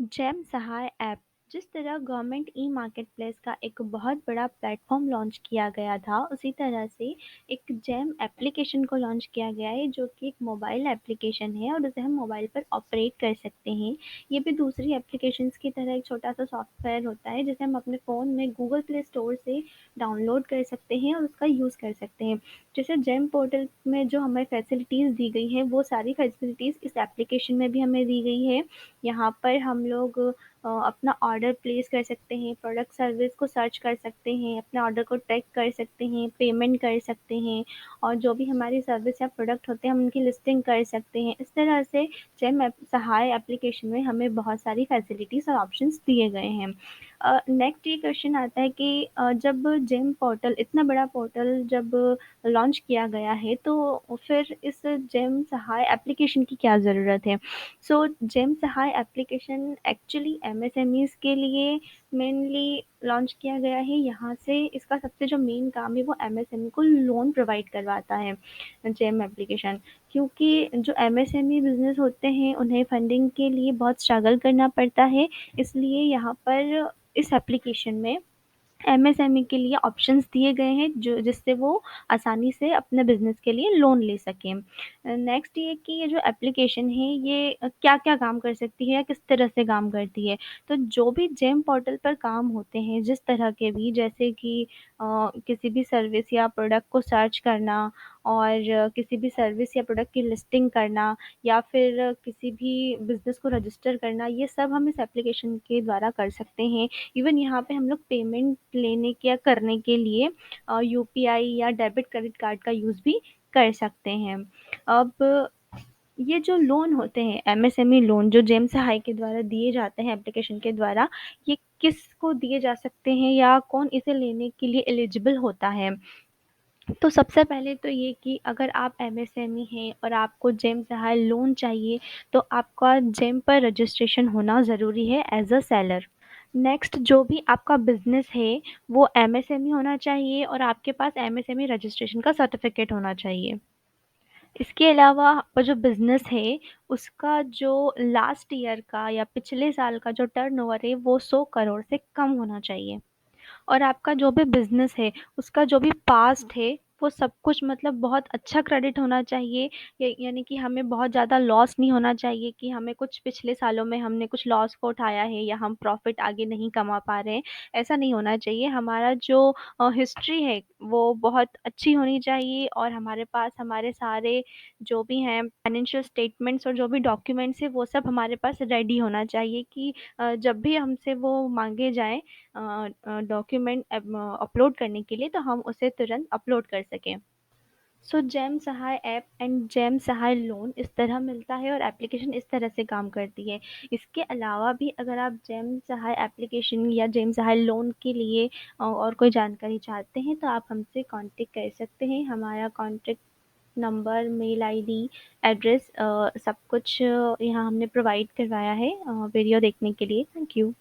GeM Sahay app जिस तरह government e market place का एक बहुत बड़ा प्लेटफॉर्म लॉन्च किया गया था, उसी तरह से एक जेम एप्लीकेशन को लॉन्च किया गया है जो कि एक मोबाइल एप्लीकेशन है और उसे हम मोबाइल पर ऑपरेट कर सकते हैं। ये भी दूसरी एप्लीकेशंस की तरह एक छोटा सा सॉफ्टवेयर होता है जिसे हम अपने फ़ोन में गूगल प्ले स्टोर से डाउनलोड कर सकते हैं और उसका यूज़ कर सकते हैं। जैसे जेम पोर्टल में जो हमें फैसिलिटीज़ दी गई हैं, वो सारी फैसिलिटीज़ इस एप्लीकेशन में भी हमें दी गई है। यहाँ पर हम लोग अपना ऑर्डर प्लेस कर सकते हैं, प्रोडक्ट सर्विस को सर्च कर सकते हैं, अपने ऑर्डर को ट्रैक कर सकते हैं, पेमेंट कर सकते हैं और जो भी हमारी सर्विस या प्रोडक्ट होते हैं हम उनकी लिस्टिंग कर सकते हैं। इस तरह से जेम सहाय एप्लीकेशन में हमें बहुत सारी फैसिलिटीज़ और ऑप्शंस दिए गए हैं। नेक्स्ट ये क्वेश्चन आता है कि जब जेम पोर्टल इतना बड़ा पोर्टल जब लॉन्च किया गया है तो फिर इस जेम सहाय एप्लीकेशन की क्या ज़रूरत है? सो जेम सहाय एप्लीकेशन एक्चुअली एमएसएमईज़ के लिए मेनली लॉन्च किया गया है। यहाँ से इसका सबसे जो मेन काम है वो एमएसएमई को लोन प्रोवाइड करवाता है जेम एप्लीकेशन। क्योंकि जो एमएसएमई बिज़नेस होते हैं उन्हें फंडिंग के लिए बहुत स्ट्रगल करना पड़ता है, इसलिए यहाँ पर इस एप्लीकेशन में एमएसएमई के लिए ऑप्शंस दिए गए हैं जो जिससे वो आसानी से अपने बिज़नेस के लिए लोन ले सकें। नेक्स्ट ये कि ये जो एप्लीकेशन है ये क्या-क्या काम कर सकती है या किस तरह से काम करती है। तो जो भी जेम पोर्टल पर काम होते हैं जिस तरह के भी जैसे कि किसी भी सर्विस या प्रोडक्ट को सर्च करना और किसी भी सर्विस या प्रोडक्ट की लिस्टिंग करना या फिर किसी भी बिज़नेस को रजिस्टर करना, ये सब हम इस एप्लीकेशन के द्वारा कर सकते हैं। इवन यहाँ पे हम लोग पेमेंट लेने के या करने के लिए यूपीआई या डेबिट क्रेडिट कार्ड का यूज़ भी कर सकते हैं। अब ये जो लोन होते हैं एमएसएमई लोन जो जेम सहाय के द्वारा दिए जाते हैं एप्लीकेशन के द्वारा, ये किसको दिए जा सकते हैं या कौन इसे लेने के लिए एलिजिबल होता है? तो सबसे पहले तो ये कि अगर आप एमएसएमई हैं और आपको जेम सहाय लोन चाहिए, तो आपका जेम पर रजिस्ट्रेशन होना ज़रूरी है एज़ अ सेलर। नेक्स्ट जो भी आपका बिज़नेस है, वो एमएसएमई होना चाहिए और आपके पास एमएसएमई रजिस्ट्रेशन का सर्टिफ़िकेट होना चाहिए। इसके अलावा आपका जो बिज़नेस है, उसका जो लास्ट ईयर का या पिछले साल का जो टर्नओवर है, वो 100 करोड़ से कम होना चाहिए। और आपका जो भी बिज़नेस है, उसका जो भी पास्ट है, वो सब कुछ मतलब बहुत अच्छा क्रेडिट होना चाहिए। यानी कि हमें बहुत ज़्यादा लॉस नहीं होना चाहिए कि हमें कुछ पिछले सालों में हमने कुछ लॉस को उठाया है या हम प्रॉफ़िट आगे नहीं कमा पा रहे हैं, ऐसा नहीं होना चाहिए। हमारा जो हिस्ट्री है, वो बहुत अच्छी होनी चाहिए और हमारे पास हमारे सारे जो भी हैं फाइनेंशियल स्टेटमेंट्स और जो भी डॉक्यूमेंट्स हैं, वो सब हमारे पास रेडी होना चाहिए कि जब भी हमसे वो माँगे जाएँ डॉक्यूमेंट अपलोड करने के लिए तो हम उसे तुरंत अपलोड कर सकें। So GeM Sahay app and GeM Sahay loan इस तरह मिलता है और एप्लीकेशन इस तरह से काम करती है। इसके अलावा भी अगर आप जेम सहाय एप्लीकेशन या जेम सहाय लोन के लिए और कोई जानकारी चाहते हैं तो आप हमसे कॉन्टेक्ट कर सकते हैं। हमारा contact number, mail ID, address सब कुछ यहाँ हमने प्रोवाइड करवाया है वीडियो देखने के लिए। Thank you.